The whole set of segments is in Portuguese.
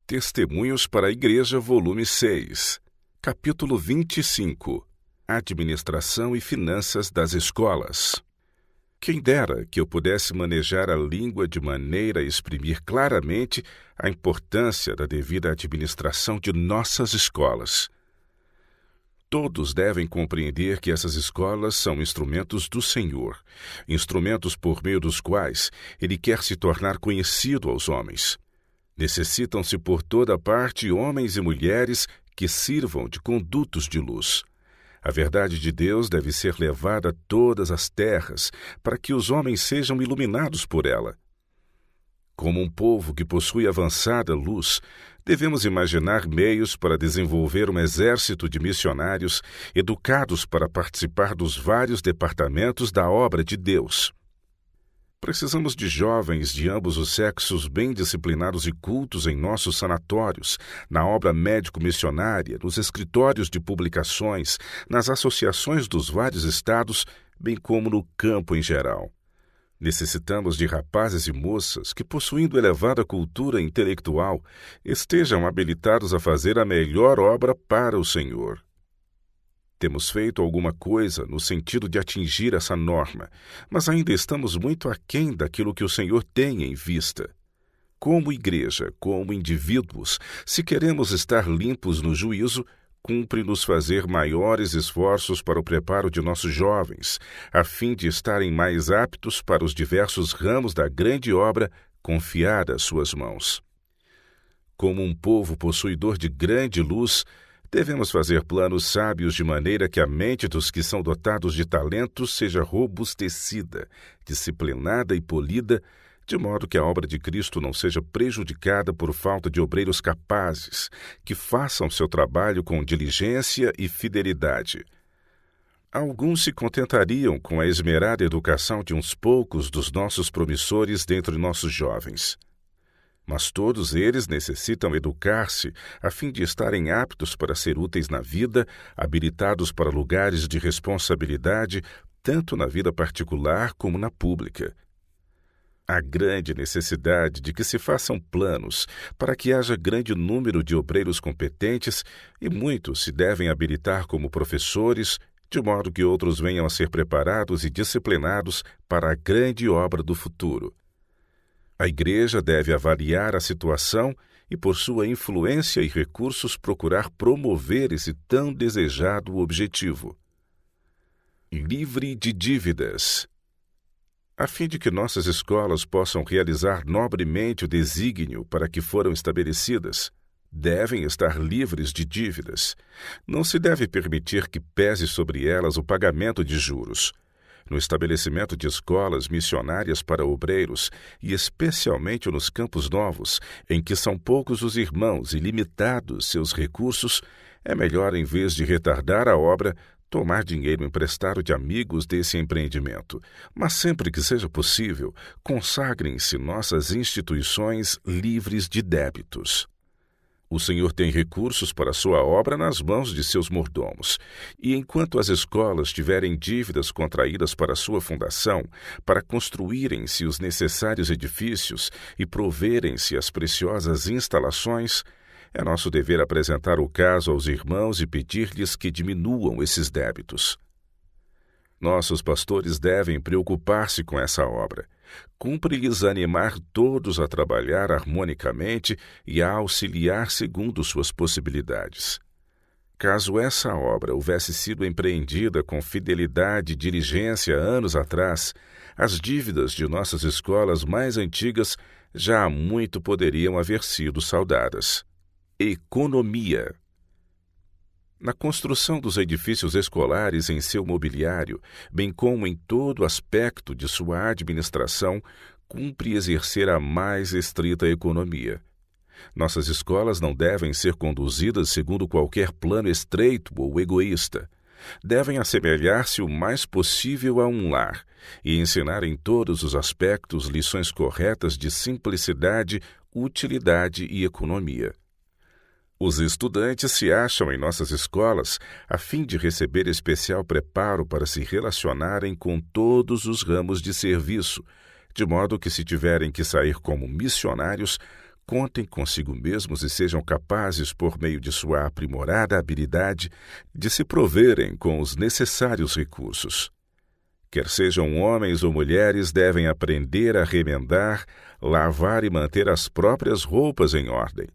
Testemunhos para a Igreja, volume 6, capítulo 25. Administração e Finanças das Escolas. Quem dera que eu pudesse manejar a língua de maneira a exprimir claramente a importância da devida administração de nossas escolas. Todos devem compreender que essas escolas são instrumentos do Senhor, instrumentos por meio dos quais Ele quer se tornar conhecido aos homens. Necessitam-se por toda parte homens e mulheres que sirvam de condutos de luz. A verdade de Deus deve ser levada a todas as terras, para que os homens sejam iluminados por ela. Como um povo que possui avançada luz, devemos imaginar meios para desenvolver um exército de missionários educados para participar dos vários departamentos da obra de Deus. Precisamos de jovens de ambos os sexos bem disciplinados e cultos em nossos sanatórios, na obra médico-missionária, nos escritórios de publicações, nas associações dos vários estados, bem como no campo em geral. Necessitamos de rapazes e moças que, possuindo elevada cultura intelectual, estejam habilitados a fazer a melhor obra para o Senhor. Temos feito alguma coisa no sentido de atingir essa norma, mas ainda estamos muito aquém daquilo que o Senhor tem em vista. Como igreja, como indivíduos, se queremos estar limpos no juízo, cumpre-nos fazer maiores esforços para o preparo de nossos jovens, a fim de estarem mais aptos para os diversos ramos da grande obra confiada às suas mãos. Como um povo possuidor de grande luz, devemos fazer planos sábios de maneira que a mente dos que são dotados de talentos seja robustecida, disciplinada e polida, de modo que a obra de Cristo não seja prejudicada por falta de obreiros capazes, que façam seu trabalho com diligência e fidelidade. Alguns se contentariam com a esmerada educação de uns poucos dos nossos promissores dentre nossos jovens. Mas todos eles necessitam educar-se a fim de estarem aptos para ser úteis na vida, habilitados para lugares de responsabilidade, tanto na vida particular como na pública. Há grande necessidade de que se façam planos para que haja grande número de obreiros competentes e muitos se devem habilitar como professores, de modo que outros venham a ser preparados e disciplinados para a grande obra do futuro. A Igreja deve avaliar a situação e, por sua influência e recursos, procurar promover esse tão desejado objetivo. Livre de dívidas. A fim de que nossas escolas possam realizar nobremente o desígnio para que foram estabelecidas, devem estar livres de dívidas. Não se deve permitir que pese sobre elas o pagamento de juros. No estabelecimento de escolas missionárias para obreiros, e especialmente nos campos novos, em que são poucos os irmãos e limitados seus recursos, é melhor, em vez de retardar a obra, tomar dinheiro emprestado de amigos desse empreendimento. Mas sempre que seja possível, consagrem-se nossas instituições livres de débitos. O Senhor tem recursos para a sua obra nas mãos de seus mordomos, e enquanto as escolas tiverem dívidas contraídas para sua fundação, para construírem-se os necessários edifícios e proverem-se as preciosas instalações, é nosso dever apresentar o caso aos irmãos e pedir-lhes que diminuam esses débitos. Nossos pastores devem preocupar-se com essa obra. Cumpre-lhes animar todos a trabalhar harmonicamente e a auxiliar segundo suas possibilidades. Caso essa obra houvesse sido empreendida com fidelidade e diligência anos atrás, as dívidas de nossas escolas mais antigas já há muito poderiam haver sido saldadas. Economia. Na construção dos edifícios escolares em seu mobiliário, bem como em todo aspecto de sua administração, cumpre exercer a mais estrita economia. Nossas escolas não devem ser conduzidas segundo qualquer plano estreito ou egoísta. Devem assemelhar-se o mais possível a um lar e ensinar em todos os aspectos lições corretas de simplicidade, utilidade e economia. Os estudantes se acham em nossas escolas a fim de receber especial preparo para se relacionarem com todos os ramos de serviço, de modo que, se tiverem que sair como missionários, contem consigo mesmos e sejam capazes, por meio de sua aprimorada habilidade, de se proverem com os necessários recursos. Quer sejam homens ou mulheres, devem aprender a remendar, lavar e manter as próprias roupas em ordem.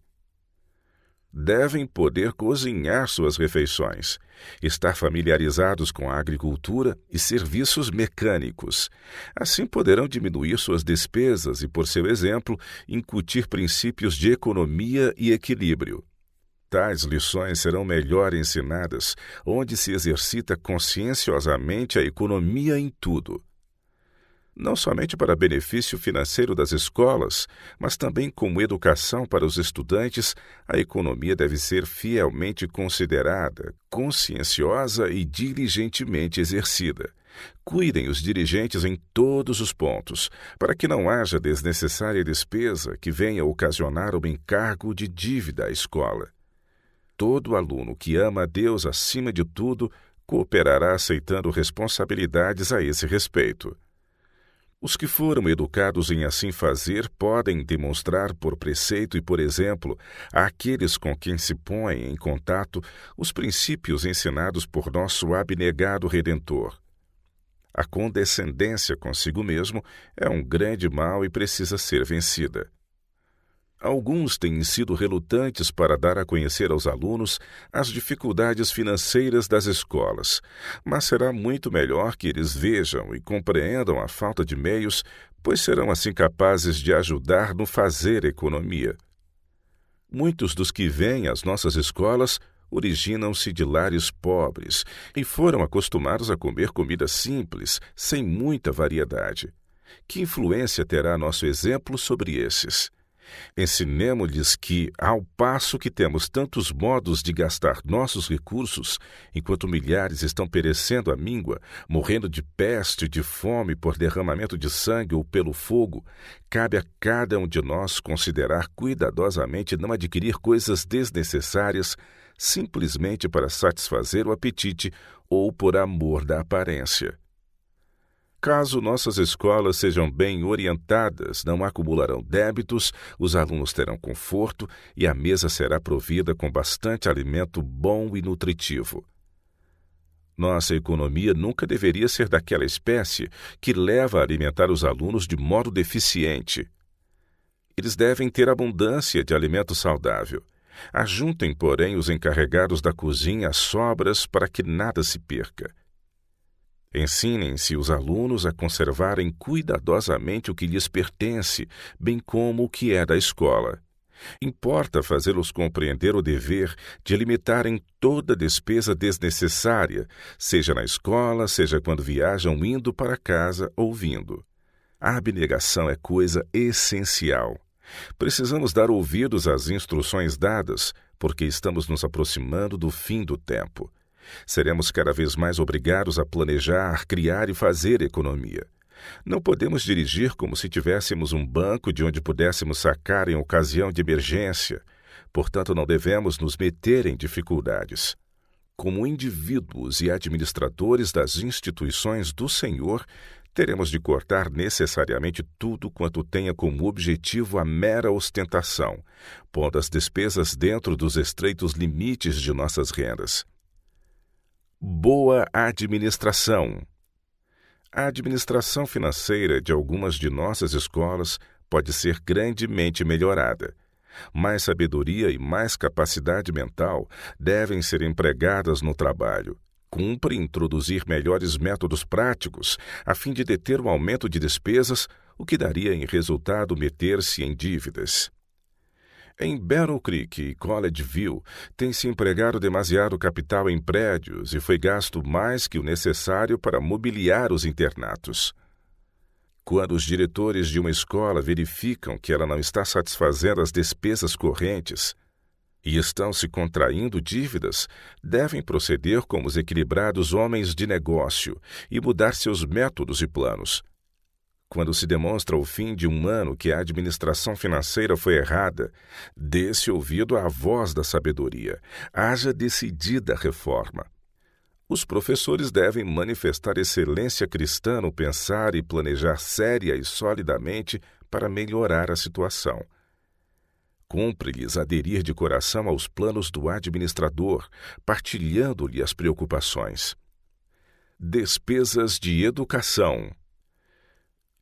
Devem poder cozinhar suas refeições, estar familiarizados com a agricultura e serviços mecânicos. Assim poderão diminuir suas despesas e, por seu exemplo, incutir princípios de economia e equilíbrio. Tais lições serão melhor ensinadas onde se exercita conscienciosamente a economia em tudo. Não somente para benefício financeiro das escolas, mas também como educação para os estudantes, a economia deve ser fielmente considerada, conscienciosa e diligentemente exercida. Cuidem os dirigentes em todos os pontos, para que não haja desnecessária despesa que venha ocasionar um encargo de dívida à escola. Todo aluno que ama a Deus acima de tudo cooperará aceitando responsabilidades a esse respeito. Os que foram educados em assim fazer podem demonstrar por preceito e por exemplo àqueles com quem se põem em contato os princípios ensinados por nosso abnegado Redentor. A condescendência consigo mesmo é um grande mal e precisa ser vencida. Alguns têm sido relutantes para dar a conhecer aos alunos as dificuldades financeiras das escolas, mas será muito melhor que eles vejam e compreendam a falta de meios, pois serão assim capazes de ajudar no fazer economia. Muitos dos que vêm às nossas escolas originam-se de lares pobres e foram acostumados a comer comida simples, sem muita variedade. Que influência terá nosso exemplo sobre esses? Ensinemo-lhes que, ao passo que temos tantos modos de gastar nossos recursos, enquanto milhares estão perecendo à míngua, morrendo de peste, de fome, por derramamento de sangue ou pelo fogo, cabe a cada um de nós considerar cuidadosamente não adquirir coisas desnecessárias simplesmente para satisfazer o apetite ou por amor da aparência. Caso nossas escolas sejam bem orientadas, não acumularão débitos, os alunos terão conforto e a mesa será provida com bastante alimento bom e nutritivo. Nossa economia nunca deveria ser daquela espécie que leva a alimentar os alunos de modo deficiente. Eles devem ter abundância de alimento saudável. Ajuntem, porém, os encarregados da cozinha as sobras para que nada se perca. Ensinem-se os alunos a conservarem cuidadosamente o que lhes pertence, bem como o que é da escola. Importa fazê-los compreender o dever de limitarem toda despesa desnecessária, seja na escola, seja quando viajam indo para casa ou vindo. A abnegação é coisa essencial. Precisamos dar ouvidos às instruções dadas, porque estamos nos aproximando do fim do tempo. Seremos cada vez mais obrigados a planejar, criar e fazer economia. Não podemos dirigir como se tivéssemos um banco de onde pudéssemos sacar em ocasião de emergência. Portanto, não devemos nos meter em dificuldades. Como indivíduos e administradores das instituições do Senhor, teremos de cortar necessariamente tudo quanto tenha como objetivo a mera ostentação, pondo as despesas dentro dos estreitos limites de nossas rendas. Boa administração. A administração financeira de algumas de nossas escolas pode ser grandemente melhorada. Mais sabedoria e mais capacidade mental devem ser empregadas no trabalho. Cumpre introduzir melhores métodos práticos, a fim de deter o aumento de despesas, o que daria em resultado meter-se em dívidas. Em Battle Creek e Collegeville, tem-se empregado demasiado capital em prédios e foi gasto mais que o necessário para mobiliar os internatos. Quando os diretores de uma escola verificam que ela não está satisfazendo as despesas correntes e estão se contraindo dívidas, devem proceder como os equilibrados homens de negócio e mudar seus métodos e planos. Quando se demonstra ao fim de um ano que a administração financeira foi errada, dê-se ouvido à voz da sabedoria. Haja decidida reforma. Os professores devem manifestar excelência cristã no pensar e planejar séria e solidamente para melhorar a situação. cumpre-lhes aderir de coração aos planos do administrador, partilhando-lhe as preocupações. Despesas de educação.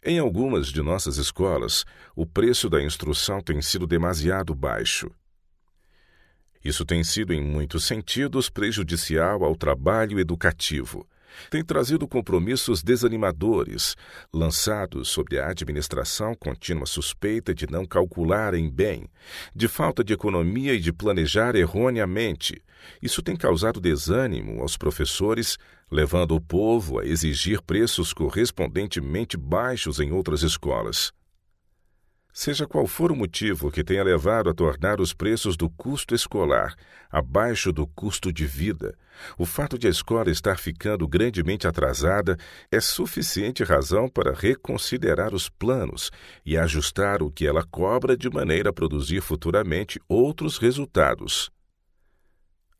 Em algumas de nossas escolas, o preço da instrução tem sido demasiado baixo. Isso tem sido, em muitos sentidos, prejudicial ao trabalho educativo. Tem trazido compromissos desanimadores, lançados sobre a administração contínua suspeita de não calcularem bem, de falta de economia e de planejar erroneamente. Isso tem causado desânimo aos professores, levando o povo a exigir preços correspondentemente baixos em outras escolas. Seja qual for o motivo que tenha levado a tornar os preços do custo escolar abaixo do custo de vida, o fato de a escola estar ficando grandemente atrasada é suficiente razão para reconsiderar os planos e ajustar o que ela cobra de maneira a produzir futuramente outros resultados.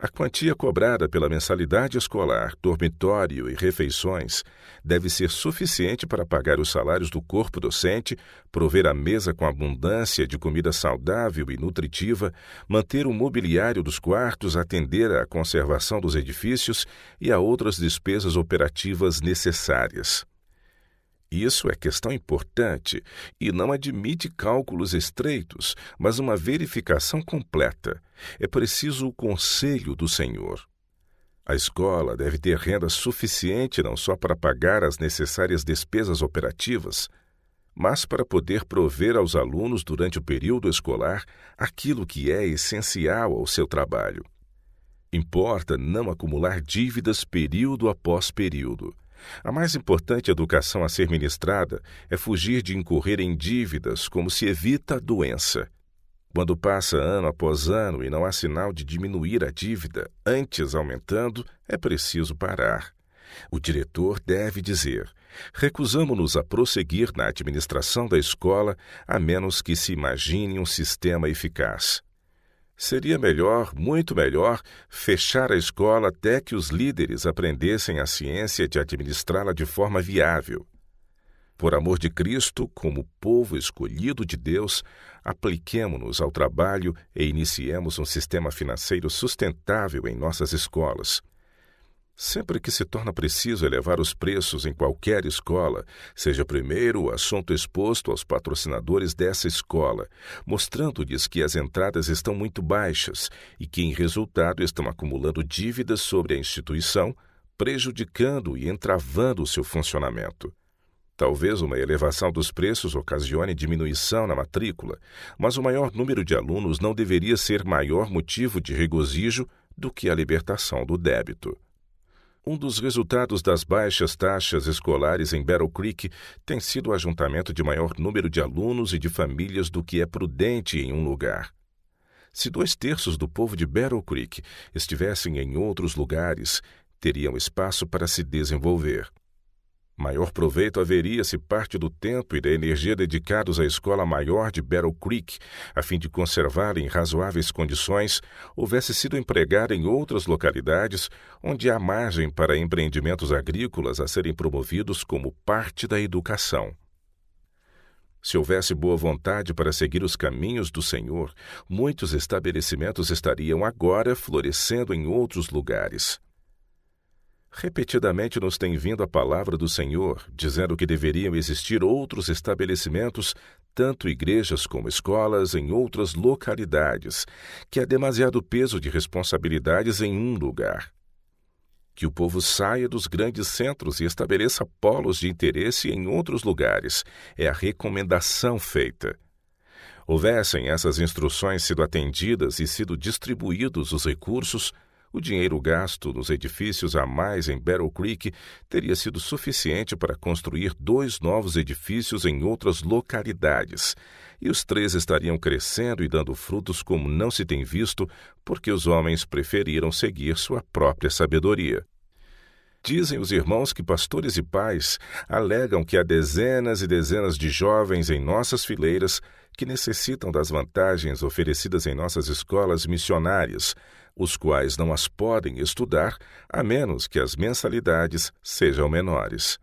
A quantia cobrada pela mensalidade escolar, dormitório e refeições deve ser suficiente para pagar os salários do corpo docente, prover a mesa com abundância de comida saudável e nutritiva, manter o mobiliário dos quartos, atender à conservação dos edifícios e a outras despesas operativas necessárias. Isso é questão importante e não admite cálculos estreitos, mas uma verificação completa. É preciso o conselho do Senhor. A escola deve ter renda suficiente não só para pagar as necessárias despesas operativas, mas para poder prover aos alunos durante o período escolar aquilo que é essencial ao seu trabalho. Importa não acumular dívidas período após período. A mais importante educação a ser ministrada é fugir de incorrer em dívidas, como se evita a doença. Quando passa ano após ano e não há sinal de diminuir a dívida, antes aumentando, é preciso parar. O diretor deve dizer: recusamo-nos a prosseguir na administração da escola, a menos que se imagine um sistema eficaz. Seria melhor, muito melhor, fechar a escola até que os líderes aprendessem a ciência de administrá-la de forma viável. Por amor de Cristo, como povo escolhido de Deus, apliquemo-nos ao trabalho e iniciemos um sistema financeiro sustentável em nossas escolas. Sempre que se torna preciso elevar os preços em qualquer escola, seja primeiro o assunto exposto aos patrocinadores dessa escola, mostrando-lhes que as entradas estão muito baixas e que, em resultado, estão acumulando dívidas sobre a instituição, prejudicando e entravando o seu funcionamento. Talvez uma elevação dos preços ocasione diminuição na matrícula, mas o maior número de alunos não deveria ser maior motivo de regozijo do que a libertação do débito. Um dos resultados das baixas taxas escolares em Battle Creek tem sido o ajuntamento de maior número de alunos e de famílias do que é prudente em um lugar. Se 2/3 do povo de Battle Creek estivessem em outros lugares, teriam espaço para se desenvolver. Maior proveito haveria se parte do tempo e da energia dedicados à escola maior de Battle Creek, a fim de conservá-la em razoáveis condições, houvesse sido empregada em outras localidades onde há margem para empreendimentos agrícolas a serem promovidos como parte da educação. Se houvesse boa vontade para seguir os caminhos do Senhor, muitos estabelecimentos estariam agora florescendo em outros lugares. Repetidamente nos tem vindo a palavra do Senhor, dizendo que deveriam existir outros estabelecimentos, tanto igrejas como escolas, em outras localidades, que há demasiado peso de responsabilidades em um lugar. Que o povo saia dos grandes centros e estabeleça polos de interesse em outros lugares, é a recomendação feita. Houvessem essas instruções sido atendidas e sido distribuídos os recursos, o dinheiro gasto nos edifícios a mais em Battle Creek teria sido suficiente para construir 2 novos edifícios em outras localidades, e os 3 estariam crescendo e dando frutos como não se tem visto, porque os homens preferiram seguir sua própria sabedoria. Dizem os irmãos que pastores e pais alegam que há dezenas e dezenas de jovens em nossas fileiras que necessitam das vantagens oferecidas em nossas escolas missionárias, os quais não as podem estudar a menos que as mensalidades sejam menores.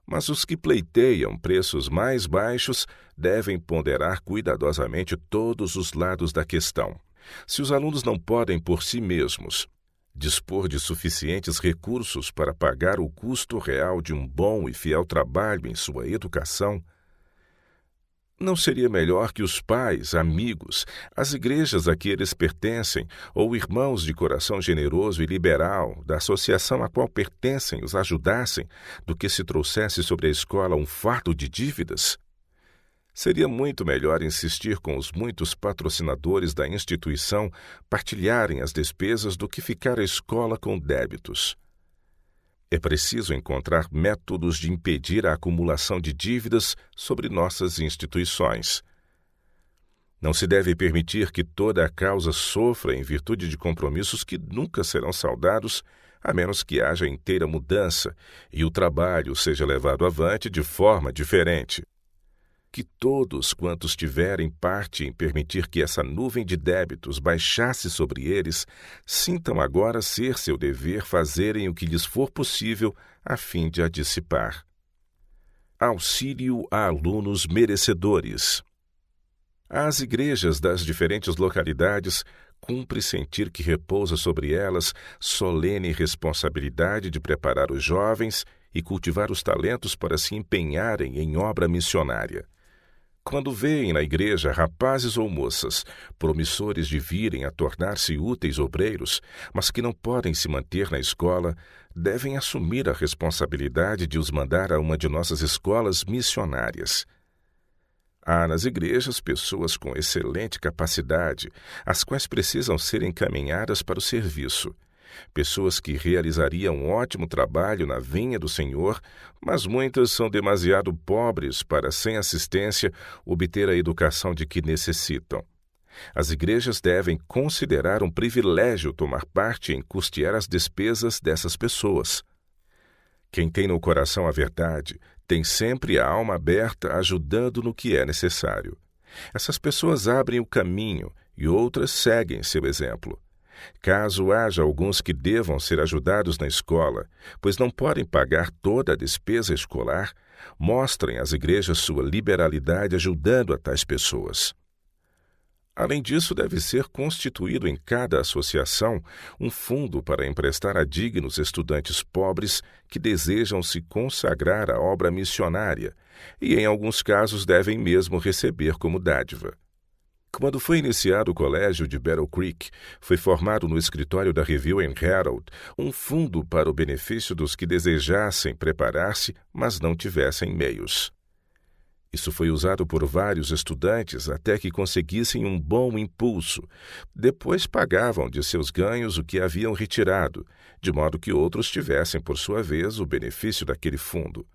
Mas os que pleiteiam preços mais baixos devem ponderar cuidadosamente todos os lados da questão. Se os alunos não podem, por si mesmos, dispor de suficientes recursos para pagar o custo real de um bom e fiel trabalho em sua educação, não seria melhor que os pais, amigos, as igrejas a que eles pertencem ou irmãos de coração generoso e liberal da associação a qual pertencem os ajudassem do que se trouxesse sobre a escola um fardo de dívidas? Seria muito melhor insistir com os muitos patrocinadores da instituição partilharem as despesas do que ficar a escola com débitos. É preciso encontrar métodos de impedir a acumulação de dívidas sobre nossas instituições. Não se deve permitir que toda a causa sofra em virtude de compromissos que nunca serão saldados, a menos que haja inteira mudança e o trabalho seja levado avante de forma diferente. Que todos quantos tiverem parte em permitir que essa nuvem de débitos baixasse sobre eles, sintam agora ser seu dever fazerem o que lhes for possível a fim de a dissipar. Auxílio a alunos merecedores. Às igrejas das diferentes localidades, cumpre sentir que repousa sobre elas solene responsabilidade de preparar os jovens e cultivar os talentos para se empenharem em obra missionária. Quando veem na igreja rapazes ou moças, promissores de virem a tornar-se úteis obreiros, mas que não podem se manter na escola, devem assumir a responsabilidade de os mandar a uma de nossas escolas missionárias. Há nas igrejas pessoas com excelente capacidade, as quais precisam ser encaminhadas para o serviço. Pessoas que realizariam um ótimo trabalho na vinha do Senhor, mas muitas são demasiado pobres para, sem assistência, obter a educação de que necessitam. As igrejas devem considerar um privilégio tomar parte em custear as despesas dessas pessoas. Quem tem no coração a verdade, tem sempre a alma aberta ajudando no que é necessário. Essas pessoas abrem o caminho e outras seguem seu exemplo. Caso haja alguns que devam ser ajudados na escola, pois não podem pagar toda a despesa escolar, mostrem às igrejas sua liberalidade ajudando a tais pessoas. Além disso, deve ser constituído em cada associação um fundo para emprestar a dignos estudantes pobres que desejam se consagrar à obra missionária e, em alguns casos, devem mesmo receber como dádiva. Quando foi iniciado o colégio de Battle Creek, foi formado no escritório da Review and Herald um fundo para o benefício dos que desejassem preparar-se, mas não tivessem meios. Isso foi usado por vários estudantes até que conseguissem um bom impulso. Depois pagavam de seus ganhos o que haviam retirado, de modo que outros tivessem, por sua vez, o benefício daquele fundo.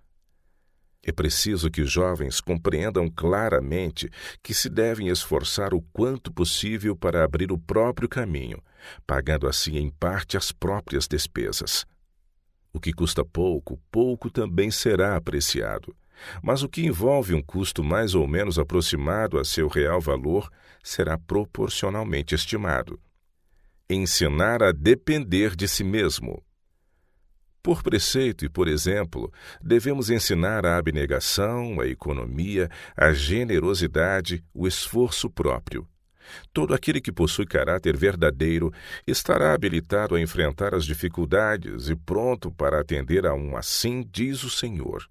É preciso que os jovens compreendam claramente que se devem esforçar o quanto possível para abrir o próprio caminho, pagando assim em parte as próprias despesas. O que custa pouco, pouco também será apreciado, mas o que envolve um custo mais ou menos aproximado a seu real valor será proporcionalmente estimado. Ensinar a depender de si mesmo. Por preceito e por exemplo, devemos ensinar a abnegação, a economia, a generosidade, o esforço próprio. Todo aquele que possui caráter verdadeiro estará habilitado a enfrentar as dificuldades e pronto para atender a um assim diz o Senhor.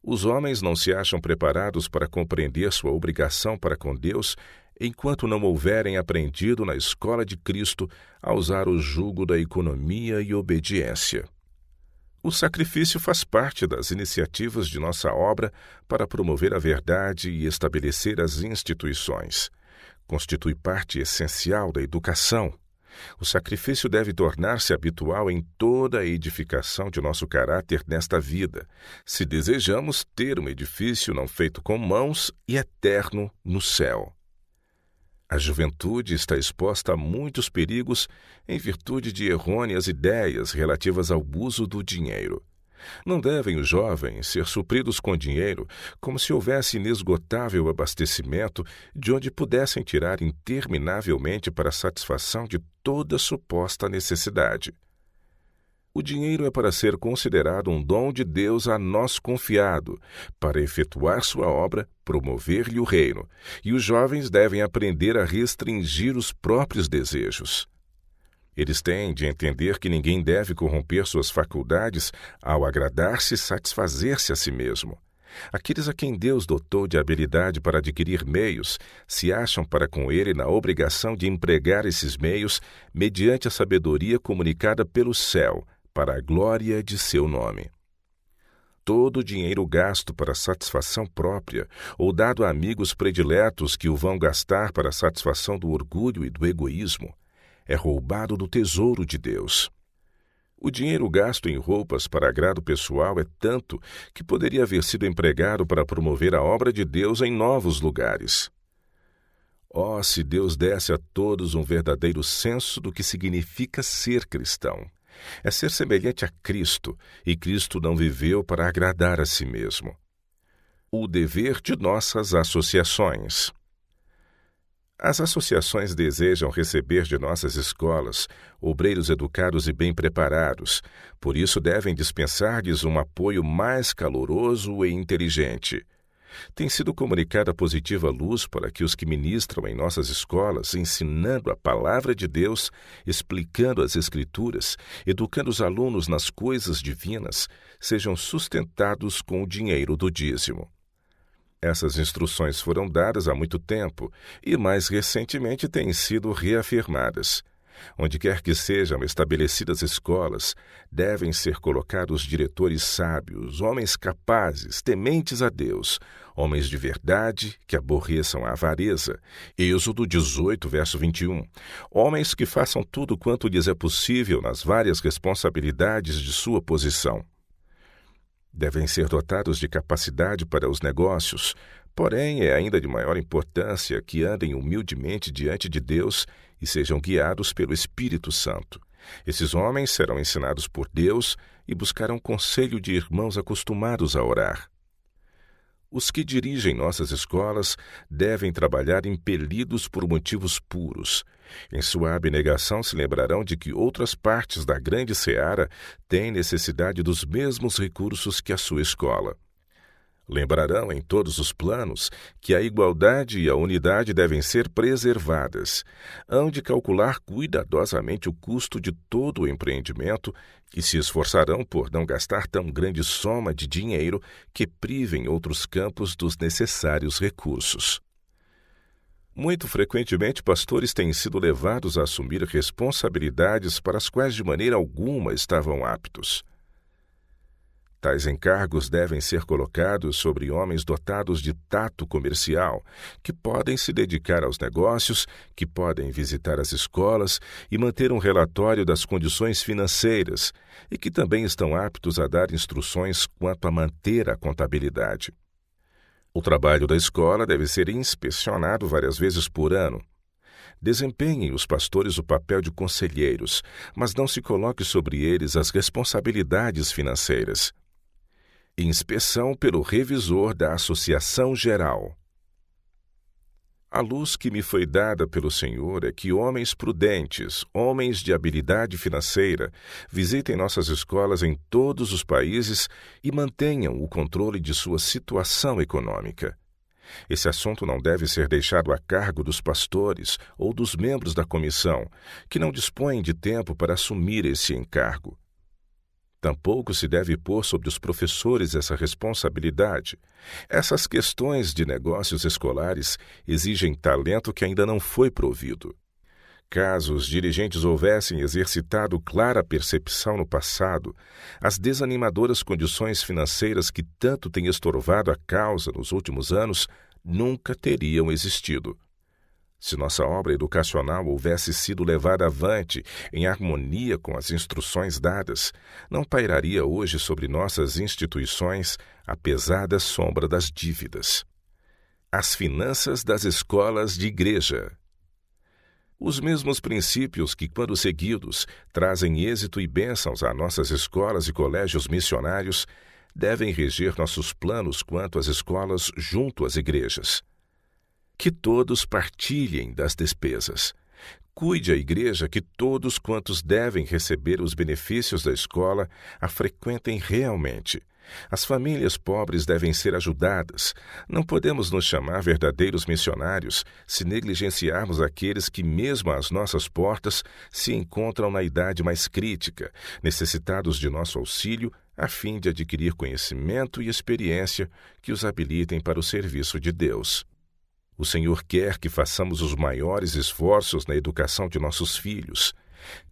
Os homens não se acham preparados para compreender sua obrigação para com Deus enquanto não houverem aprendido na escola de Cristo a usar o jugo da economia e obediência. O sacrifício faz parte das iniciativas de nossa obra para promover a verdade e estabelecer as instituições. Constitui parte essencial da educação. O sacrifício deve tornar-se habitual em toda a edificação de nosso caráter nesta vida, se desejamos ter um edifício não feito com mãos e eterno no céu. A juventude está exposta a muitos perigos em virtude de errôneas ideias relativas ao uso do dinheiro. Não devem os jovens ser supridos com dinheiro como se houvesse inesgotável abastecimento de onde pudessem tirar interminavelmente para a satisfação de toda suposta necessidade. O dinheiro é para ser considerado um dom de Deus a nós confiado, para efetuar sua obra, promover-lhe o reino, e os jovens devem aprender a restringir os próprios desejos. Eles têm de entender que ninguém deve corromper suas faculdades ao agradar-se e satisfazer-se a si mesmo. Aqueles a quem Deus dotou de habilidade para adquirir meios se acham para com ele na obrigação de empregar esses meios mediante a sabedoria comunicada pelo céu, para a glória de seu nome. Todo o dinheiro gasto para satisfação própria ou dado a amigos prediletos que o vão gastar para a satisfação do orgulho e do egoísmo é roubado do tesouro de Deus. O dinheiro gasto em roupas para agrado pessoal é tanto que poderia haver sido empregado para promover a obra de Deus em novos lugares. Oh, se Deus desse a todos um verdadeiro senso do que significa ser cristão! É ser semelhante a Cristo, e Cristo não viveu para agradar a si mesmo. O dever de nossas associações. As associações desejam receber de nossas escolas obreiros educados e bem preparados, por isso devem dispensar-lhes um apoio mais caloroso e inteligente. Tem sido comunicada positiva luz para que os que ministram em nossas escolas, ensinando a palavra de Deus, explicando as Escrituras, educando os alunos nas coisas divinas, sejam sustentados com o dinheiro do dízimo. Essas instruções foram dadas há muito tempo e, mais recentemente, têm sido reafirmadas. Onde quer que sejam estabelecidas escolas, devem ser colocados diretores sábios, homens capazes, tementes a Deus, homens de verdade, que aborreçam a avareza. Êxodo 18, verso 21. Homens que façam tudo quanto lhes é possível nas várias responsabilidades de sua posição. Devem ser dotados de capacidade para os negócios, porém é ainda de maior importância que andem humildemente diante de Deus e sejam guiados pelo Espírito Santo. Esses homens serão ensinados por Deus e buscarão conselho de irmãos acostumados a orar. Os que dirigem nossas escolas devem trabalhar impelidos por motivos puros. Em sua abnegação se lembrarão de que outras partes da grande seara têm necessidade dos mesmos recursos que a sua escola. Lembrarão em todos os planos que a igualdade e a unidade devem ser preservadas. Hão de calcular cuidadosamente o custo de todo o empreendimento e se esforçarão por não gastar tão grande soma de dinheiro que privem outros campos dos necessários recursos. Muito frequentemente, pastores têm sido levados a assumir responsabilidades para as quais de maneira alguma estavam aptos. Tais encargos devem ser colocados sobre homens dotados de tato comercial, que podem se dedicar aos negócios, que podem visitar as escolas e manter um relatório das condições financeiras, e que também estão aptos a dar instruções quanto a manter a contabilidade. O trabalho da escola deve ser inspecionado várias vezes por ano. Desempenhem os pastores o papel de conselheiros, mas não se coloque sobre eles as responsabilidades financeiras. Inspeção pelo revisor da Associação Geral. A luz que me foi dada pelo Senhor é que homens prudentes, homens de habilidade financeira, visitem nossas escolas em todos os países e mantenham o controle de sua situação econômica. Esse assunto não deve ser deixado a cargo dos pastores ou dos membros da comissão, que não dispõem de tempo para assumir esse encargo. Tampouco se deve pôr sobre os professores essa responsabilidade. Essas questões de negócios escolares exigem talento que ainda não foi provido. Caso os dirigentes houvessem exercitado clara percepção no passado, as desanimadoras condições financeiras que tanto têm estorvado a causa nos últimos anos nunca teriam existido. Se nossa obra educacional houvesse sido levada avante em harmonia com as instruções dadas, não pairaria hoje sobre nossas instituições a pesada sombra das dívidas. As finanças das escolas de igreja. Os mesmos princípios que, quando seguidos, trazem êxito e bênçãos a nossas escolas e colégios missionários, devem reger nossos planos quanto às escolas junto às igrejas. Que todos partilhem das despesas. Cuide a igreja que todos quantos devem receber os benefícios da escola a frequentem realmente. As famílias pobres devem ser ajudadas. Não podemos nos chamar verdadeiros missionários se negligenciarmos aqueles que, mesmo às nossas portas, se encontram na idade mais crítica, necessitados de nosso auxílio, a fim de adquirir conhecimento e experiência que os habilitem para o serviço de Deus. O Senhor quer que façamos os maiores esforços na educação de nossos filhos.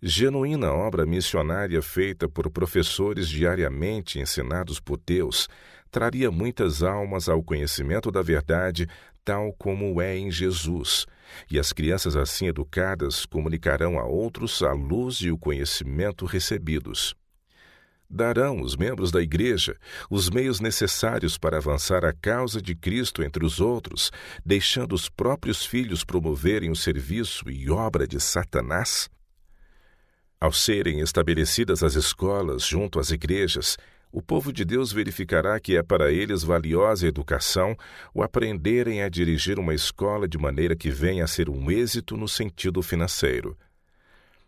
Genuína obra missionária feita por professores diariamente ensinados por Deus traria muitas almas ao conhecimento da verdade, tal como é em Jesus, e as crianças assim educadas comunicarão a outros a luz e o conhecimento recebidos. Darão os membros da igreja os meios necessários para avançar a causa de Cristo entre os outros, deixando os próprios filhos promoverem o serviço e obra de Satanás? Ao serem estabelecidas as escolas junto às igrejas, o povo de Deus verificará que é para eles valiosa educação o aprenderem a dirigir uma escola de maneira que venha a ser um êxito no sentido financeiro.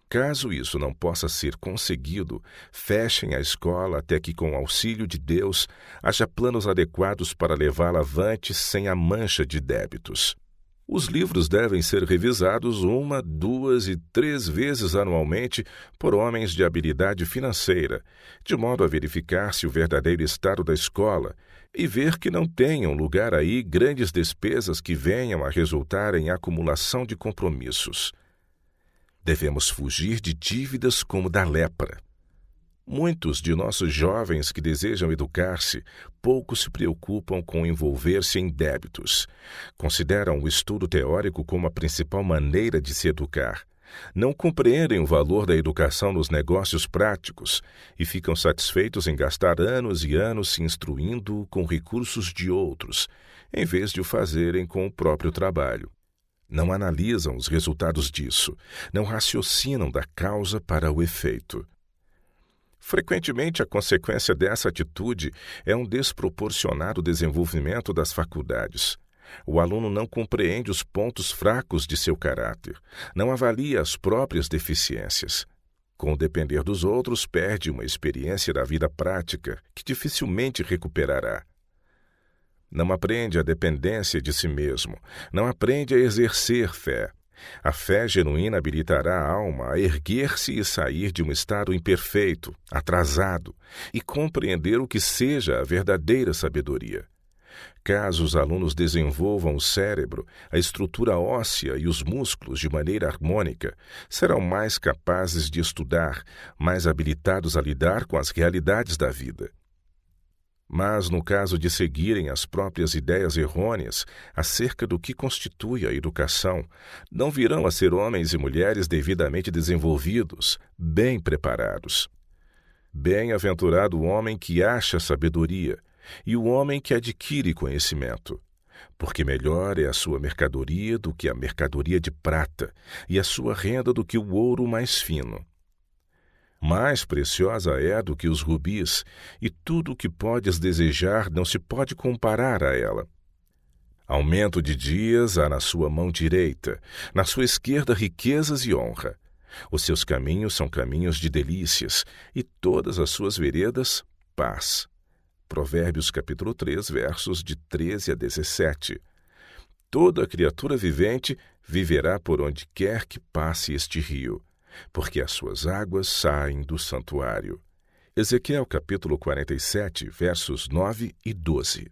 Caso isso não possa ser conseguido, fechem a escola até que, com o auxílio de Deus, haja planos adequados para levá-la avante sem a mancha de débitos. Os livros devem ser revisados 1, 2 e 3 vezes anualmente por homens de habilidade financeira, de modo a verificar-se o verdadeiro estado da escola e ver que não tenham lugar aí grandes despesas que venham a resultar em acumulação de compromissos. Devemos fugir de dívidas como da lepra. Muitos de nossos jovens que desejam educar-se pouco se preocupam com envolver-se em débitos. Consideram o estudo teórico como a principal maneira de se educar. Não compreendem o valor da educação nos negócios práticos e ficam satisfeitos em gastar anos e anos se instruindo com recursos de outros, em vez de o fazerem com o próprio trabalho. Não analisam os resultados disso, não raciocinam da causa para o efeito. Frequentemente, a consequência dessa atitude é um desproporcionado desenvolvimento das faculdades. O aluno não compreende os pontos fracos de seu caráter, não avalia as próprias deficiências. Com o depender dos outros, perde uma experiência da vida prática que dificilmente recuperará. Não aprende a dependência de si mesmo, não aprende a exercer fé. A fé genuína habilitará a alma a erguer-se e sair de um estado imperfeito, atrasado, e compreender o que seja a verdadeira sabedoria. Caso os alunos desenvolvam o cérebro, a estrutura óssea e os músculos de maneira harmônica, serão mais capazes de estudar, mais habilitados a lidar com as realidades da vida. Mas, no caso de seguirem as próprias ideias errôneas acerca do que constitui a educação, não virão a ser homens e mulheres devidamente desenvolvidos, bem preparados. Bem-aventurado o homem que acha sabedoria e o homem que adquire conhecimento, porque melhor é a sua mercadoria do que a mercadoria de prata e a sua renda do que o ouro mais fino. Mais preciosa é do que os rubis, e tudo o que podes desejar não se pode comparar a ela. Aumento de dias há na sua mão direita, na sua esquerda riquezas e honra. Os seus caminhos são caminhos de delícias, e todas as suas veredas, paz. Provérbios capítulo 3, versos de 13 a 17. Toda criatura vivente viverá por onde quer que passe este rio, porque as suas águas saem do santuário. Ezequiel capítulo 47, versos 9 e 12.